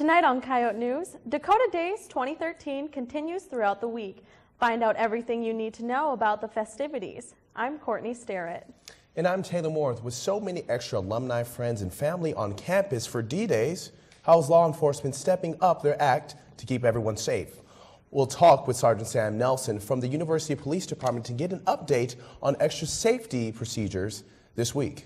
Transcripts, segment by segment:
Tonight on Coyote News, Dakota Days 2013 continues throughout the week. Find out everything you need to know about the festivities. I'm Courtney Starrett. And I'm Taylor Moore. With so many extra alumni, friends, and family on campus for D-Days, how's law enforcement stepping up their act to keep everyone safe? We'll talk with Sergeant Sam Nelson from the University Police Department to get an update on extra safety procedures this week.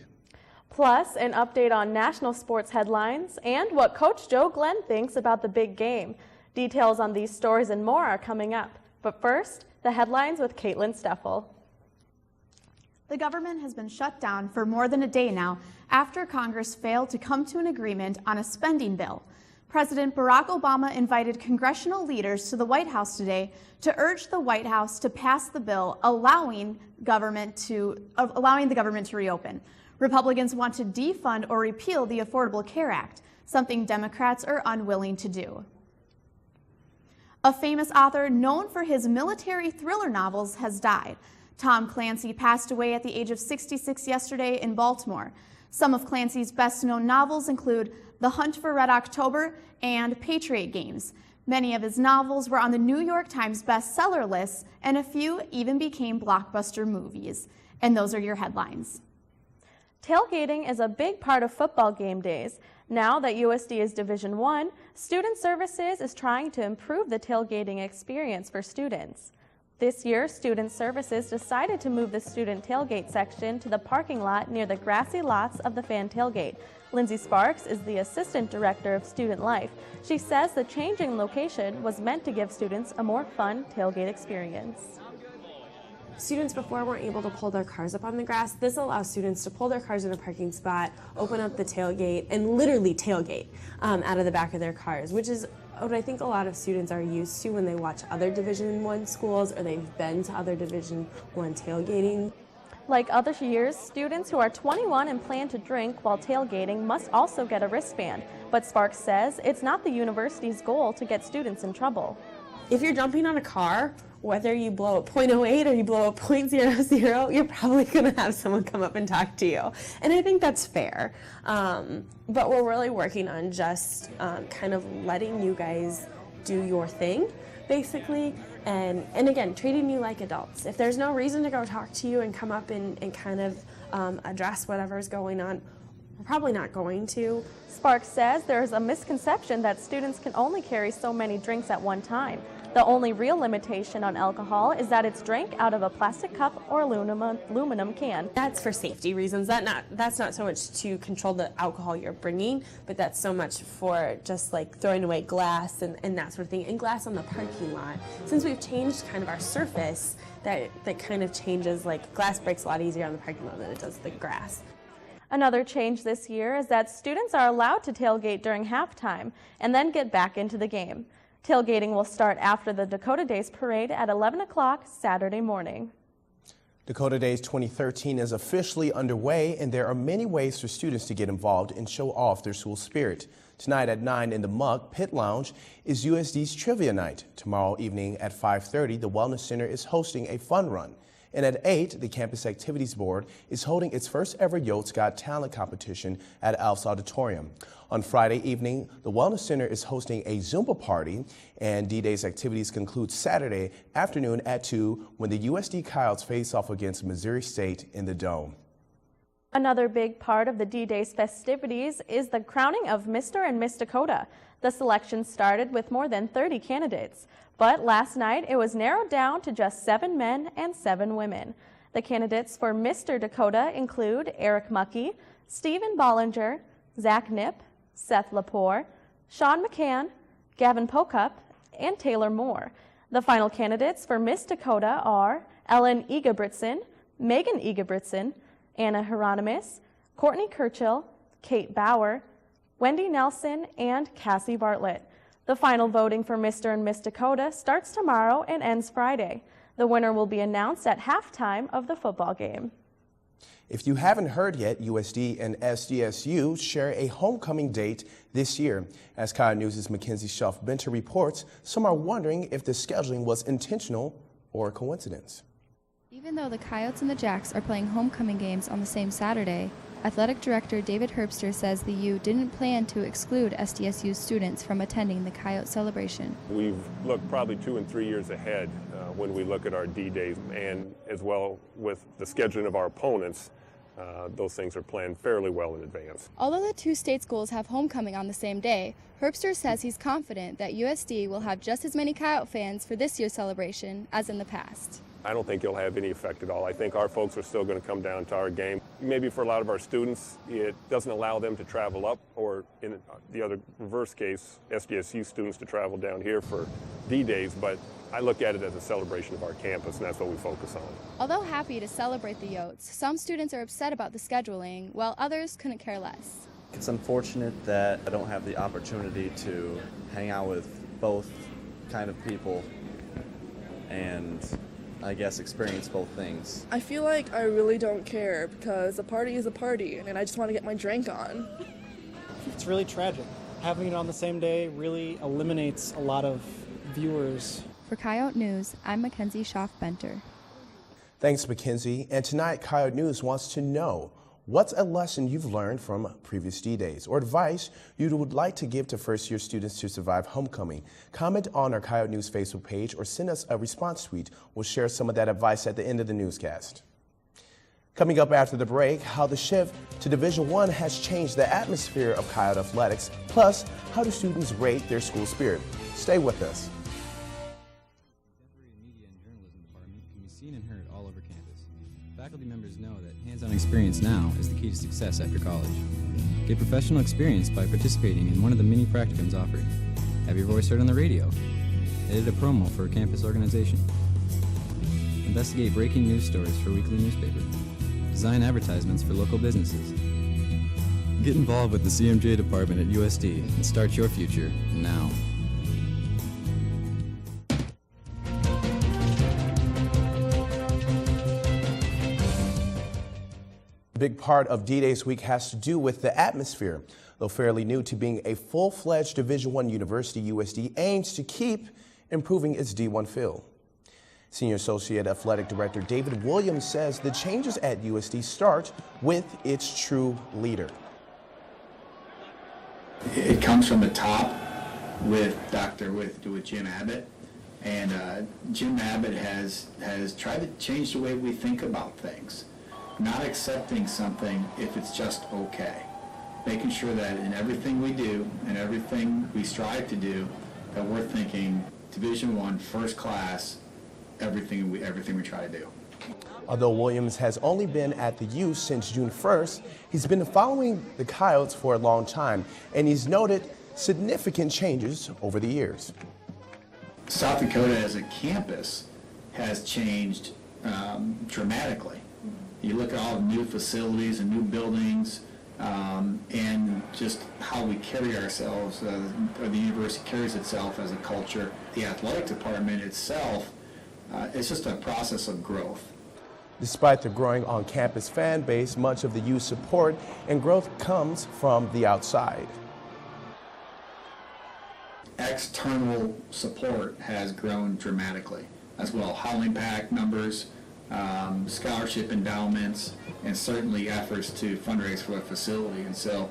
Plus, an update on national sports headlines and what Coach Joe Glenn thinks about the big game. Details on these stories and more are coming up. But first, the headlines with Caitlin Steffel. The government has been shut down for more than a day now after Congress failed to come to an agreement on a spending bill. President Barack Obama invited congressional leaders to the White House today to urge the White House to pass the bill allowing the government to reopen. Republicans want to defund or repeal the Affordable Care Act, something Democrats are unwilling to do. A famous author known for his military thriller novels has died. Tom Clancy passed away at the age of 66 yesterday in Baltimore. Some of Clancy's best-known novels include The Hunt for Red October and Patriot Games. Many of his novels were on the New York Times bestseller list, and a few even became blockbuster movies. And those are your headlines. Tailgating is a big part of football game days. Now that USD is Division I, Student Services is trying to improve the tailgating experience for students. This year, Student Services decided to move the student tailgate section to the parking lot near the grassy lots of the fan tailgate. Lindsay Sparks is the Assistant Director of Student Life. She says the change in location was meant to give students a more fun tailgate experience. Students before weren't able to pull their cars up on the grass. This allows students to pull their cars in a parking spot, open up the tailgate, and literally tailgate out of the back of their cars, which is what I think a lot of students are used to when they watch other Division I schools or they've been to other Division I tailgating. Like other years, students who are 21 and plan to drink while tailgating must also get a wristband. But Sparks says it's not the university's goal to get students in trouble. If you're jumping on a car, whether you blow a .08 or you blow a .00, you're probably going to have someone come up and talk to you. And I think that's fair. But we're really working on just kind of letting you guys do your thing, basically, and again, treating you like adults. If there's no reason to go talk to you and come up and kind of address whatever's going on, we're probably not going to. Sparks says there is a misconception that students can only carry so many drinks at one time. The only real limitation on alcohol is that it's drank out of a plastic cup or aluminum can. That's for safety reasons. That's not so much to control the alcohol you're bringing, but that's so much for just like throwing away glass and that sort of thing, and glass on the parking lot. Since we've changed kind of our surface, that kind of changes, like glass breaks a lot easier on the parking lot than it does the grass. Another change this year is that students are allowed to tailgate during halftime and then get back into the game. Tailgating will start after the Dakota Days Parade at 11 o'clock Saturday morning. Dakota Days 2013 is officially underway, and there are many ways for students to get involved and show off their school spirit. Tonight at 9 in the Muck Pit Lounge is USD's Trivia Night. Tomorrow evening at 5:30, the Wellness Center is hosting a fun run. And at 8, the Campus Activities Board is holding its first ever Yotes Got Talent competition at Alf's Auditorium. On Friday evening, the Wellness Center is hosting a Zumba party, and D-Day's activities conclude Saturday afternoon at 2 when the USD Coyotes face off against Missouri State in the Dome. Another big part of the D-Day's festivities is the crowning of Mr. and Miss Dakota. The selection started with more than 30 candidates, but last night it was narrowed down to just 7 men and 7 women. The candidates for Mr. Dakota include Eric Muckey, Stephen Bollinger, Zach Knipp, Seth Lepore, Sean McCann, Gavin Pocup, and Taylor Moore. The final candidates for Miss Dakota are Ellen Egebritson, Megan Egebritson, Anna Hieronymus, Courtney Kirchill, Kate Bauer, Wendy Nelson, and Cassie Bartlett. The final voting for Mr. and Miss Dakota starts tomorrow and ends Friday. The winner will be announced at halftime of the football game. If you haven't heard yet, USD and SDSU share a homecoming date this year. As Coyote News' Mackenzie Shelf-Benter reports, some are wondering if the scheduling was intentional or a coincidence. Even though the Coyotes and the Jacks are playing homecoming games on the same Saturday, Athletic Director David Herbster says the U didn't plan to exclude SDSU students from attending the Coyote celebration. We've looked probably 2 and 3 years ahead when we look at our D-Days, and as well with the scheduling of our opponents, those things are planned fairly well in advance. Although the two state schools have homecoming on the same day, Herbster says he's confident that USD will have just as many Coyote fans for this year's celebration as in the past. I don't think it'll have any effect at all. I think our folks are still going to come down to our game. Maybe for a lot of our students, it doesn't allow them to travel up, or in the other reverse case, SDSU students to travel down here for D-Days, but I look at it as a celebration of our campus, and that's what we focus on. Although happy to celebrate the Yotes, some students are upset about the scheduling, while others couldn't care less. It's unfortunate that I don't have the opportunity to hang out with both kind of people and I guess experience both things. I feel like I really don't care because a party is a party and I just want to get my drink on. It's really tragic. Having it on the same day really eliminates a lot of viewers. For Coyote News, I'm Mackenzie Schaff-Benter. Thanks, Mackenzie. And tonight, Coyote News wants to know, what's a lesson you've learned from previous D-Days or advice you would like to give to first-year students to survive homecoming? Comment on our Coyote News Facebook page or send us a response tweet. We'll share some of that advice at the end of the newscast. Coming up after the break, how the shift to Division I has changed the atmosphere of Coyote athletics, plus how do students rate their school spirit. Stay with us. Seen and heard all over campus. Faculty members know that hands-on experience now is the key to success after college. Get professional experience by participating in one of the many practicums offered. Have your voice heard on the radio. Edit a promo for a campus organization. Investigate breaking news stories for a weekly newspaper. Design advertisements for local businesses. Get involved with the CMJ department at USD and start your future now. A big part of D-Days week has to do with the atmosphere. Though fairly new to being a full-fledged Division I university, USD aims to keep improving its D1 feel. Senior Associate Athletic Director David Williams says the changes at USD start with its true leader. It comes from the top with Jim Abbott, and Jim Abbott has tried to change the way we think about things. Not accepting something if it's just okay. Making sure that in everything we do and everything we strive to do, that we're thinking Division I, first class, everything we try to do. Although Williams has only been at the U since June 1st, he's been following the Coyotes for a long time, and he's noted significant changes over the years. South Dakota as a campus has changed dramatically. You look at all the new facilities and new buildings, and just how we carry ourselves, or the university carries itself as a culture. The athletic department itself, it's just a process of growth. Despite the growing on-campus fan base, much of the U's support and growth comes from the outside. External support has grown dramatically as well. Hall impact numbers, scholarship endowments, and certainly efforts to fundraise for a facility. And so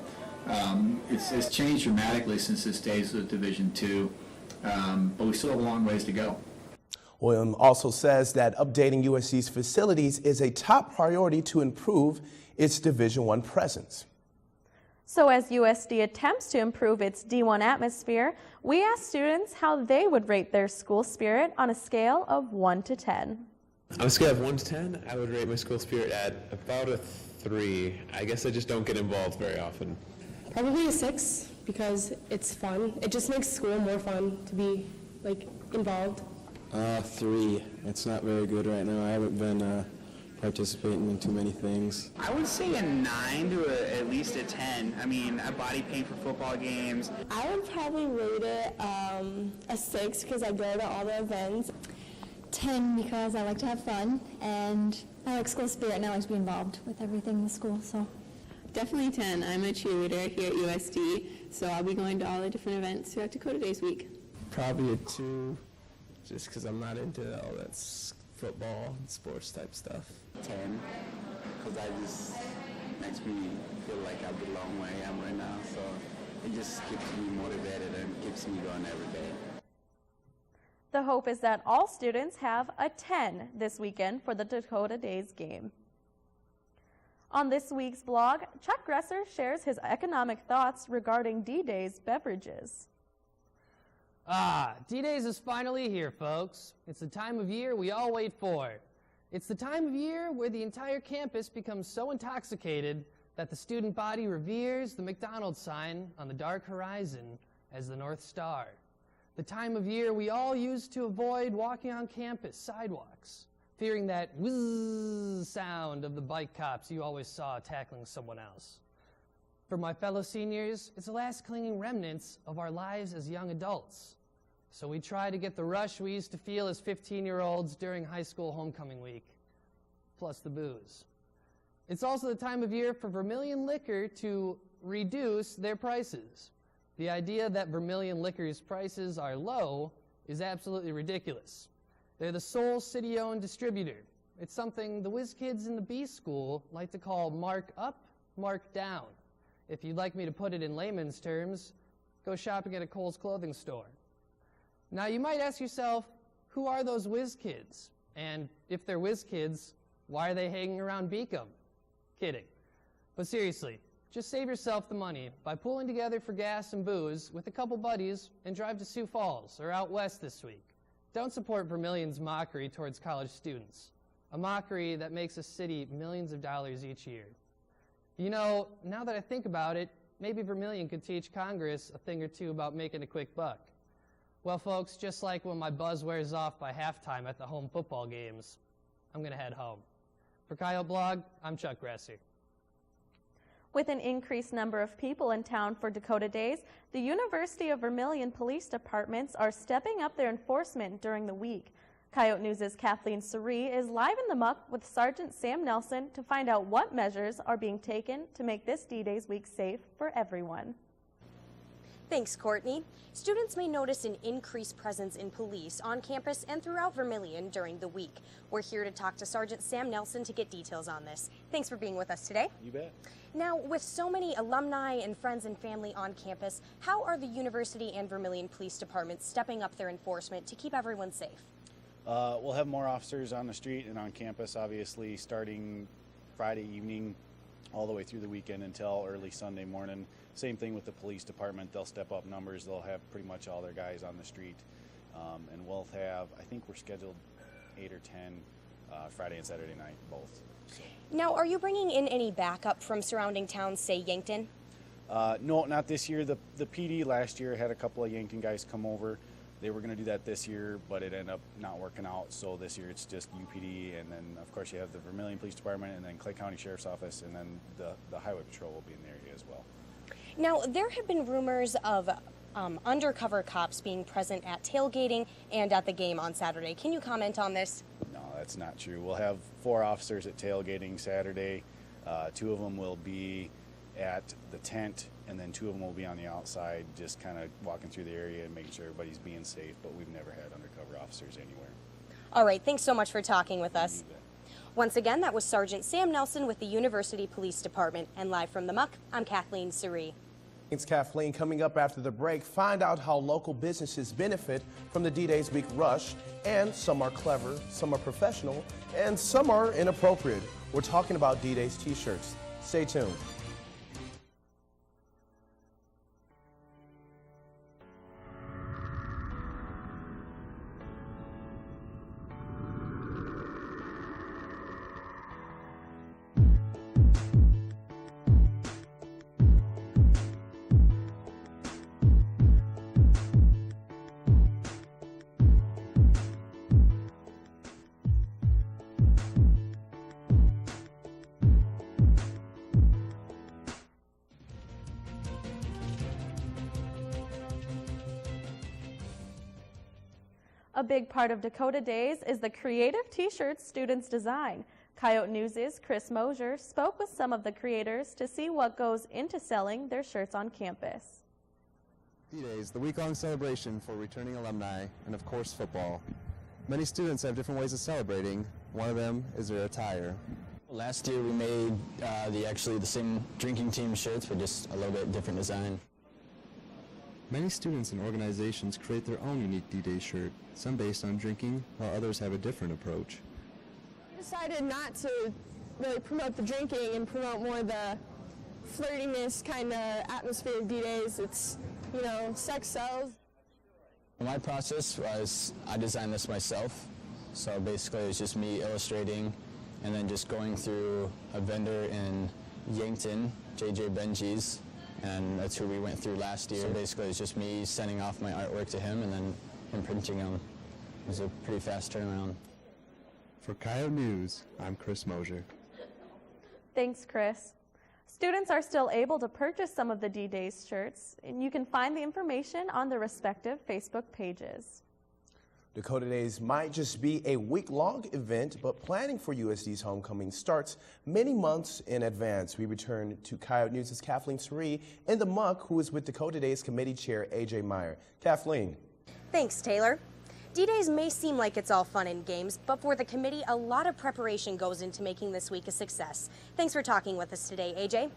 it's changed dramatically since its days with Division II, but we still have a long ways to go. Williams also says that updating USC's facilities is a top priority to improve its Division I presence. So as USD attempts to improve its D1 atmosphere, we asked students how they would rate their school spirit on a scale of 1 to 10. On a scale of 1 to 10, I would rate my school spirit at about a 3. I guess I just don't get involved very often. Probably a 6 because it's fun. It just makes school more fun to be involved. 3. It's not very good right now. I haven't been participating in too many things. I would say a 9 to at least a 10. I mean, a body paint for football games. I would probably rate it a 6 because I go to all the events. 10 because I like to have fun, and I like school spirit and I like to be involved with everything in the school. So definitely 10. I'm a cheerleader here at USD, so I'll be going to all the different events throughout Dakota Days week. Probably a 2, just because I'm not into all that football and sports type stuff. 10, because makes me feel like I belong where I am right now. So it just keeps me motivated and keeps me going every day. The hope is that all students have a 10 this weekend for the Dakota Days game. On this week's blog, Chuck Gresser shares his economic thoughts regarding D-Day's beverages. D-Days is finally here, folks. It's the time of year we all wait for. It's the time of year where the entire campus becomes so intoxicated that the student body reveres the McDonald's sign on the dark horizon as the North Star. The time of year we all use to avoid walking on campus sidewalks, fearing that whizz sound of the bike cops you always saw tackling someone else. For my fellow seniors, it's the last clinging remnants of our lives as young adults. So we try to get the rush we used to feel as 15-year-olds during high school homecoming week, plus the booze. It's also the time of year for Vermilion Liquor to reduce their prices. The idea that Vermilion Liquor's prices are low is absolutely ridiculous. They're the sole city-owned distributor. It's something the whiz kids in the B school like to call mark up, mark down. If you'd like me to put it in layman's terms, go shopping at a Kohl's clothing store. Now you might ask yourself, who are those whiz kids? And if they're whiz kids, why are they hanging around Beacom? Kidding. But seriously, just save yourself the money by pooling together for gas and booze with a couple buddies and drive to Sioux Falls or out west this week. Don't support Vermilion's mockery towards college students, a mockery that makes a city millions of dollars each year. You know, now that I think about it, maybe Vermilion could teach Congress a thing or two about making a quick buck. Well, folks, just like when my buzz wears off by halftime at the home football games, I'm going to head home. For Coyote Blog, I'm Chuck Gresser. With an increased number of people in town for Dakota Days, the University of Vermilion police departments are stepping up their enforcement during the week. Coyote News' Kathleen Suri is live in the muck with Sergeant Sam Nelson to find out what measures are being taken to make this D-Days week safe for everyone. Thanks, Courtney. Students may notice an increased presence in police on campus and throughout Vermilion during the week. We're here to talk to Sergeant Sam Nelson to get details on this. Thanks for being with us today. You bet. Now, with so many alumni and friends and family on campus, how are the University and Vermilion Police Departments stepping up their enforcement to keep everyone safe? We'll have more officers on the street and on campus, obviously, starting Friday evening all the way through the weekend until early Sunday morning. Same thing with the police department. They'll step up numbers. They'll have pretty much all their guys on the street. And we'll have, I think we're scheduled 8 or 10 Friday and Saturday night, both. So. Now, are you bringing in any backup from surrounding towns, say Yankton? No, not this year. The PD last year had a couple of Yankton guys come over. They were going to do that this year, but it ended up not working out. So this year it's just UPD, and then of course you have the Vermilion Police Department, and then Clay County Sheriff's Office, and then the Highway Patrol will be in the area as well. Now, there have been rumors of undercover cops being present at tailgating and at the game on Saturday. Can you comment on this? No, that's not true. We'll have 4 officers at tailgating Saturday. 2 of them will be at the tent, and then 2 of them will be on the outside, just kind of walking through the area and making sure everybody's being safe, but we've never had undercover officers anywhere. All right, thanks so much for talking with us. Once again, that was Sergeant Sam Nelson with the University Police Department, and live from the muck, I'm Kathleen Suri. Thanks, Kathleen. Coming up after the break, find out how local businesses benefit from the D-Days week rush, and some are clever, some are professional, and some are inappropriate. We're talking about D-Days t-shirts. Stay tuned. A big part of Dakota Days is the creative t-shirts students design. Coyote News' Chris Mosier spoke with some of the creators to see what goes into selling their shirts on campus. D-Days, the week-long celebration for returning alumni and of course football. Many students have different ways of celebrating. One of them is their attire. A Last year we made the same drinking team shirts, but just a little bit different design. Many students and organizations create their own unique D-Day shirt, some based on drinking, while others have a different approach. We decided not to really promote the drinking and promote more the flirtiness kind of atmosphere of D-Days. It's, you know, sex sells. My process was I designed this myself, so basically it was just me illustrating and then just going through a vendor in Yankton, JJ Benji's, and that's who we went through last year. So basically it's just me sending off my artwork to him and then him printing them. It was a pretty fast turnaround. For Coyote News, I'm Chris Mosier. Thanks, Chris. Students are still able to purchase some of the D-Days shirts, and you can find the information on their respective Facebook pages. Dakota Days might just be a week-long event, but planning for USD's homecoming starts many months in advance. We return to Coyote News' Kathleen Surrey in the muck, who is with Dakota Days Committee Chair AJ Meyer. Kathleen. Thanks, Taylor. D-Days may seem like it's all fun and games, but for the committee, a lot of preparation goes into making this week a success. Thanks for talking with us today, AJ.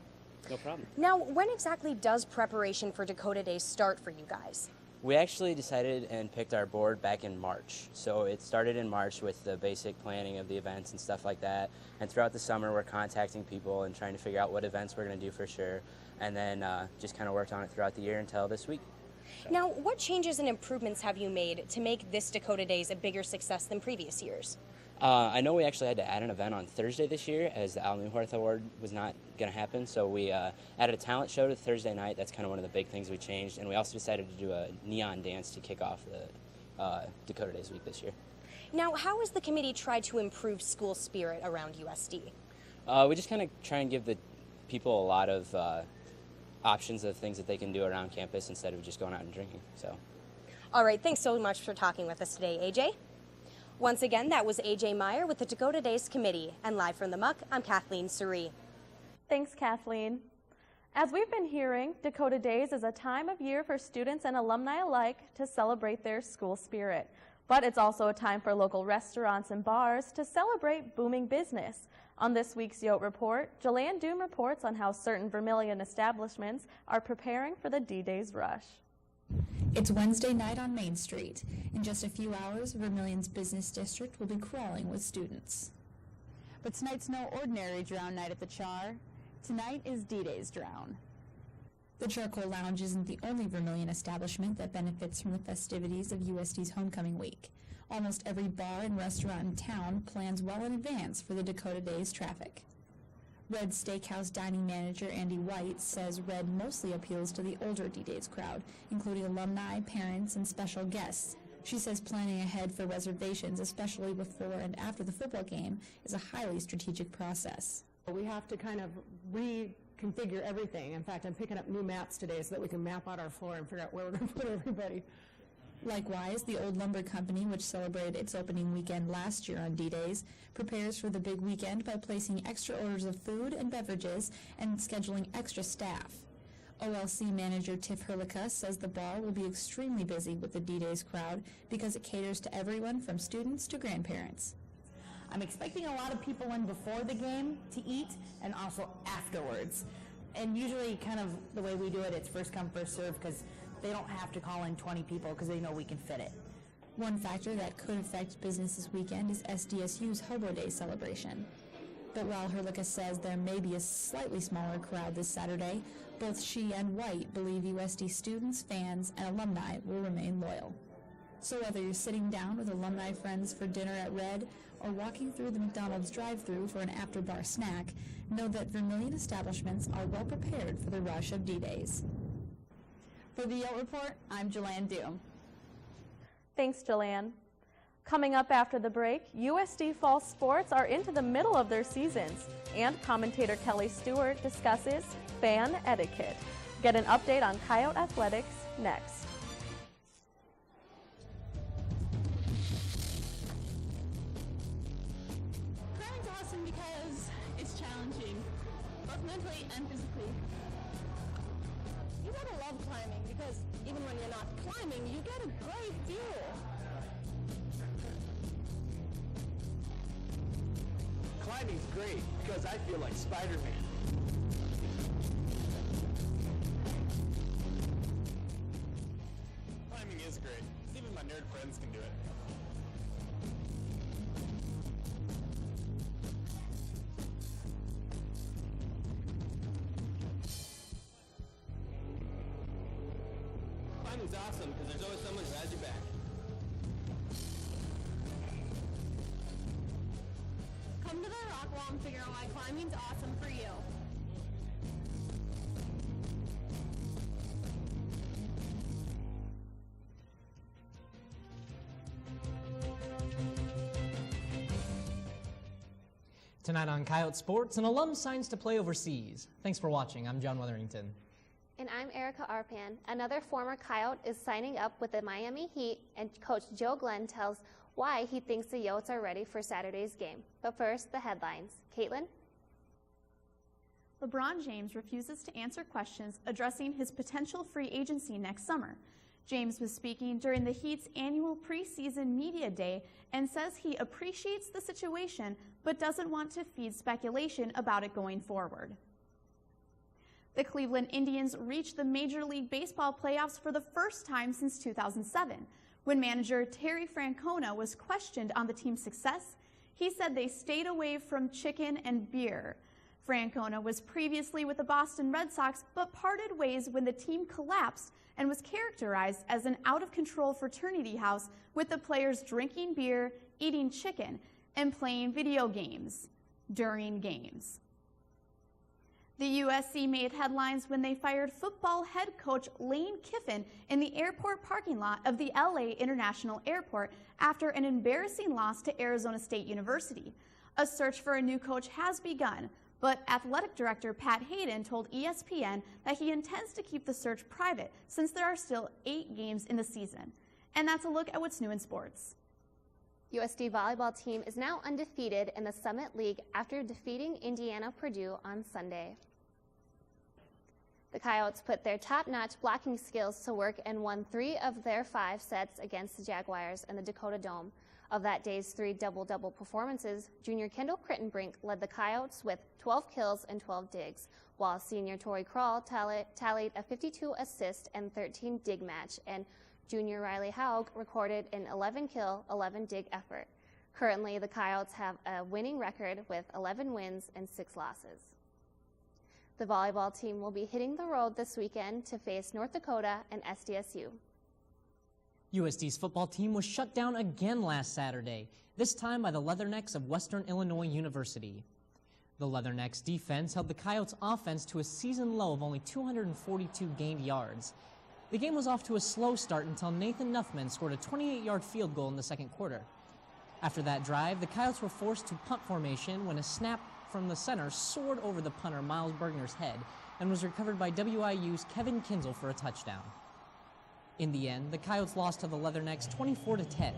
No problem. Now, when exactly does preparation for Dakota Days start for you guys? We actually decided and picked our board back in March. So it started in March with the basic planning of the events and stuff like that. And throughout the summer, we're contacting people and trying to figure out what events we're going to do for sure. And then just kind of worked on it throughout the year until this week. Now, what changes and improvements have you made to make this Dakota Days a bigger success than previous years? I know we actually had to add an event on Thursday this year as the Al Newhart Award was not going to happen. So we added a talent show to Thursday night. That's kind of one of the big things we changed. And we also decided to do a neon dance to kick off the Dakota Days week this year. Now, how has the committee tried to improve school spirit around USD? We just kind of try and give the people a lot of options of things that they can do around campus instead of just going out and drinking. So, all right, thanks so much for talking with us today, AJ. Once again, that was AJ Meyer with the Dakota Days Committee. And live from the muck, I'm Kathleen Surrey. Thanks, Kathleen. As we've been hearing, Dakota Days is a time of year for students and alumni alike to celebrate their school spirit. But it's also a time for local restaurants and bars to celebrate booming business. On this week's Yote Report, Jolanne Doom reports on how certain Vermilion establishments are preparing for the D-Days rush. It's Wednesday night on Main Street. In just a few hours, Vermilion's business district will be crawling with students. But tonight's no ordinary drown night at the Char. Tonight is D-Day's drown. The Charcoal Lounge isn't the only Vermilion establishment that benefits from the festivities of USD's homecoming week. Almost every bar and restaurant in town plans well in advance for the Dakota Days traffic. Red Steakhouse dining manager Andy White says Red mostly appeals to the older D-Days crowd, including alumni, parents, and special guests. She says planning ahead for reservations, especially before and after the football game, is a highly strategic process. We have to kind of reconfigure everything. In fact, I'm picking up new maps today so that we can map out our floor and figure out where we're going to put everybody. Likewise, the Old Lumber Company, which celebrated its opening weekend last year on D-Days, prepares for the big weekend by placing extra orders of food and beverages and scheduling extra staff. OLC manager Tiff Herlica says the bar will be extremely busy with the D-Days crowd because it caters to everyone from students to grandparents. I'm expecting a lot of people in before the game to eat and also afterwards. And usually kind of the way we do it, it's first come, first serve because they don't have to call in 20 people because they know we can fit it. One factor that could affect business this weekend is SDSU's Hobo Day celebration. But while Herlica says there may be a slightly smaller crowd this Saturday, both she and White believe USD students, fans, and alumni will remain loyal. So whether you're sitting down with alumni friends for dinner at Red or walking through the McDonald's drive-thru for an after-bar snack, know that Vermilion establishments are well prepared for the rush of D-Days. For the Yote Report, I'm Jolanne Doom. Thanks, Jolanne. Coming up after the break, USD fall sports are into the middle of their seasons, and commentator Kelly Stewart discusses fan etiquette. Get an update on Coyote Athletics next. Climbing's awesome because it's challenging, both mentally and physically. You gotta love climbing because even when you're not climbing, you get a great view. Climbing's great because I feel like Spider-Man. Climbing is great. Even my nerd friends can do it. Climbing's awesome because there's always someone who has your back. Come to the rock wall and figure out why climbing's awesome for you. Tonight on Coyote Sports, an alum signs to play overseas. Thanks for watching. I'm John Weatherington. And I'm Erica Arpan. Another former Coyote is signing up with the Miami Heat, and Coach Joe Glenn tells why he thinks the Yotes are ready for Saturday's game. But first, the headlines. Caitlin? LeBron James refuses to answer questions addressing his potential free agency next summer. James was speaking during the Heat's annual preseason media day and says he appreciates the situation but doesn't want to feed speculation about it going forward. The Cleveland Indians reached the Major League Baseball playoffs for the first time since 2007. When manager Terry Francona was questioned on the team's success, he said they stayed away from chicken and beer. Francona was previously with the Boston Red Sox but parted ways when the team collapsed and was characterized as an out-of-control fraternity house with the players drinking beer, eating chicken, and playing video games during games. The USC made headlines when they fired football head coach Lane Kiffin in the airport parking lot of the LA International Airport after an embarrassing loss to Arizona State University. A search for a new coach has begun, but athletic director Pat Hayden told ESPN that he intends to keep the search private since there are still 8 games in the season. And that's a look at what's new in sports. USD volleyball team is now undefeated in the Summit League after defeating Indiana Purdue on Sunday. The Coyotes put their top-notch blocking skills to work and won 3 of their 5 sets against the Jaguars in the Dakota Dome. Of that day's 3 double-double performances, junior Kendall Crittenbrink led the Coyotes with 12 kills and 12 digs, while senior Tori Krall tallied a 52 assist and 13 dig match, and junior Riley Haug recorded an 11-kill, 11-dig effort. Currently, the Coyotes have a winning record with 11 wins and 6 losses. The volleyball team will be hitting the road this weekend to face North Dakota and SDSU. USD's football team was shut down again last Saturday, this time by the Leathernecks of Western Illinois University. The Leathernecks defense held the Coyotes' offense to a season low of only 242 gained yards. The game was off to a slow start until Nathan Nuffman scored a 28-yard field goal in the second quarter. After that drive, the Coyotes were forced to punt formation when a snap from the center soared over the punter Miles Bergner's head and was recovered by WIU's Kevin Kinzel for a touchdown. In the end, the Coyotes lost to the Leathernecks 24-10.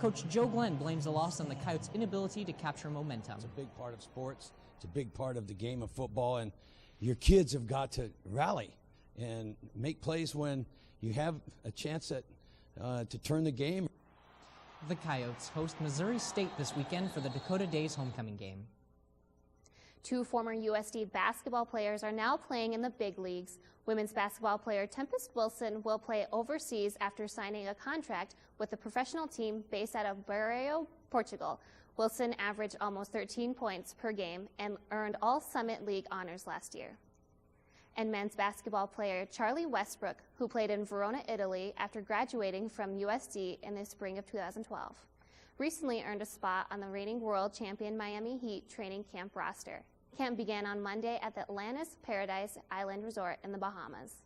Coach Joe Glenn blames the loss on the Coyotes' inability to capture momentum. It's a big part of sports. It's a big part of the game of football, and your kids have got to rally and make plays when you have a chance to turn the game. The Coyotes host Missouri State this weekend for the Dakota Days homecoming game. 2 former USD basketball players are now playing in the big leagues. Women's basketball player Tempest Wilson will play overseas after signing a contract with a professional team based out of Barreiro, Portugal. Wilson averaged almost 13 points per game and earned all Summit League honors last year. And men's basketball player Charlie Westbrook, who played in Verona, Italy after graduating from USD in the spring of 2012, recently earned a spot on the reigning world champion Miami Heat training camp roster. Camp began on Monday at the Atlantis Paradise Island Resort in the Bahamas.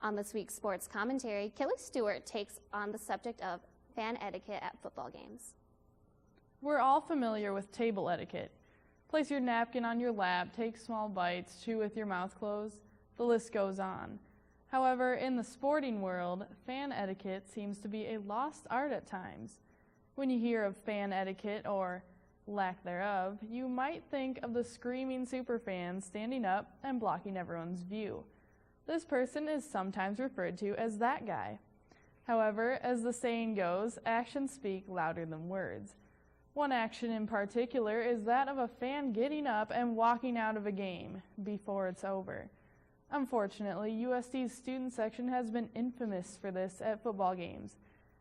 On this week's sports commentary, Kelly Stewart takes on the subject of fan etiquette at football games. We're all familiar with table etiquette. Place your napkin on your lap, take small bites, chew with your mouth closed. The list goes on. However, in the sporting world, fan etiquette seems to be a lost art at times. When you hear of fan etiquette, or lack thereof, you might think of the screaming superfans standing up and blocking everyone's view. This person is sometimes referred to as that guy. However, as the saying goes, actions speak louder than words. One action in particular is that of a fan getting up and walking out of a game before it's over. Unfortunately, USD's student section has been infamous for this at football games,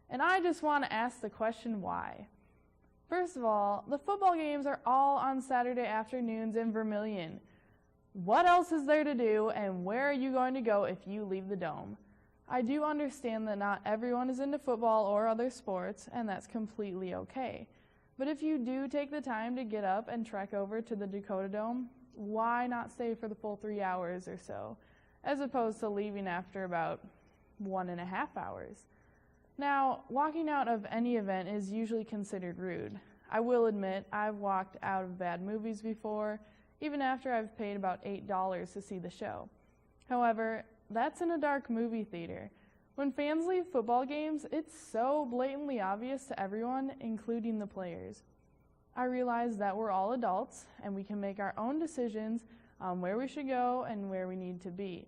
and I just want to ask the question why. First of all, the football games are all on Saturday afternoons in Vermillion. What else is there to do, and where are you going to go if you leave the Dome? I do understand that not everyone is into football or other sports, and that's completely okay. But if you do take the time to get up and trek over to the Dakota Dome, why not stay for the full 3 hours or so, as opposed to leaving after about 1.5 hours? Now, walking out of any event is usually considered rude. I will admit I've walked out of bad movies before, even after I've paid about $8 to see the show. However, that's in a dark movie theater. When fans leave football games, it's so blatantly obvious to everyone, including the players. I realize that we're all adults and we can make our own decisions on where we should go and where we need to be.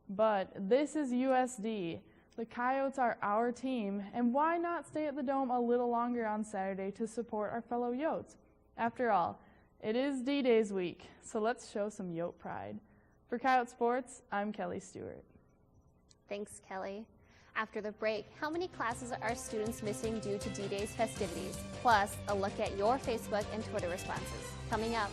But this is USD. The Coyotes are our team, and why not stay at the Dome a little longer on Saturday to support our fellow Yotes? After all, it is D-Days week, so let's show some Yote pride. For Coyote Sports, I'm Kelly Stewart. Thanks, Kelly. After the break, how many classes are students missing due to D-Day's festivities? Plus, a look at your Facebook and Twitter responses. Coming up.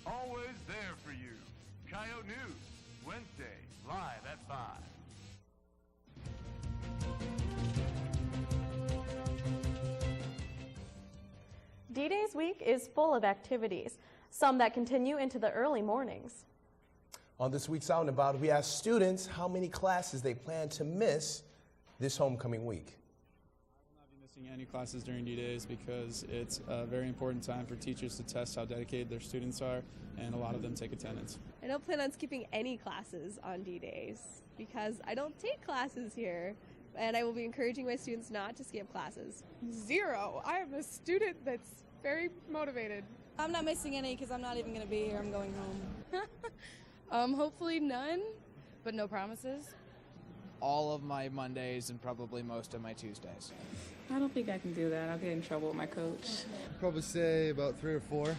Always there for you. Coyote News, Wednesday, live at 5. D-Days week is full of activities, some that continue into the early mornings. On this week's Out and About, we asked students how many classes they plan to miss this homecoming week. Missing any classes during D-Days because it's a very important time for teachers to test how dedicated their students are, and a lot of them take attendance. I don't plan on skipping any classes on D-Days because I don't take classes here, and I will be encouraging my students not to skip classes. 0. I am a student that's very motivated. I'm not missing any because I'm not even going to be here. I'm going home. Hopefully none, but no promises. All of my Mondays and probably most of my Tuesdays. I don't think I can do that. I'll get in trouble with my coach. Probably say about 3 or 4,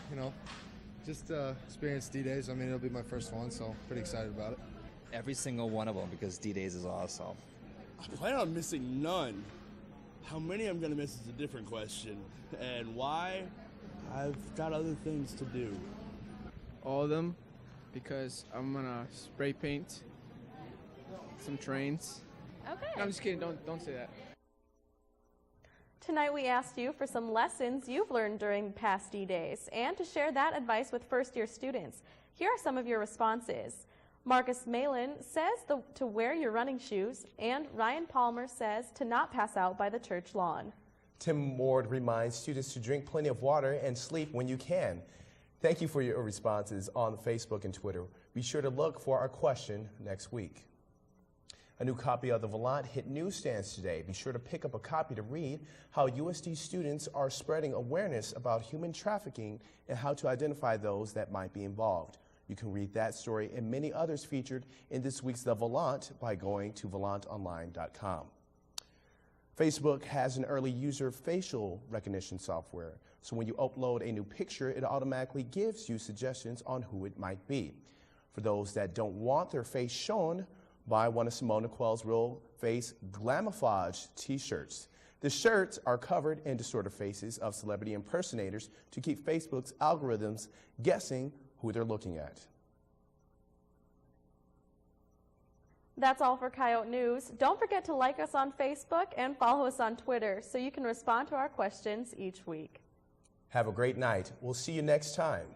just experience D-Days. I mean, it'll be my first one, so pretty excited about it. Every single one of them because D-Days is awesome. I plan on missing none. How many I'm going to miss is a different question. And why? I've got other things to do. All of them because I'm going to spray paint some trains. Okay. No, I'm just kidding. Don't say that. Tonight we asked you for some lessons you've learned during past D-Days and to share that advice with first-year students. Here are some of your responses. Marcus Malin says to wear your running shoes, and Ryan Palmer says to not pass out by the church lawn. Tim Ward reminds students to drink plenty of water and sleep when you can. Thank you for your responses on Facebook and Twitter. Be sure to look for our question next week. A new copy of the Volant hit newsstands today. Be sure to pick up a copy to read how USD students are spreading awareness about human trafficking and how to identify those that might be involved. You can read that story and many others featured in this week's The Volant by going to volantonline.com. Facebook has an early user facial recognition software, so when you upload a new picture, it automatically gives you suggestions on who it might be. For those that don't want their face shown, buy one of Simone Quell's Real Face Glamifage t-shirts. The shirts are covered in distorted faces of celebrity impersonators to keep Facebook's algorithms guessing who they're looking at. That's all for Coyote News. Don't forget to like us on Facebook and follow us on Twitter so you can respond to our questions each week. Have a great night. We'll see you next time.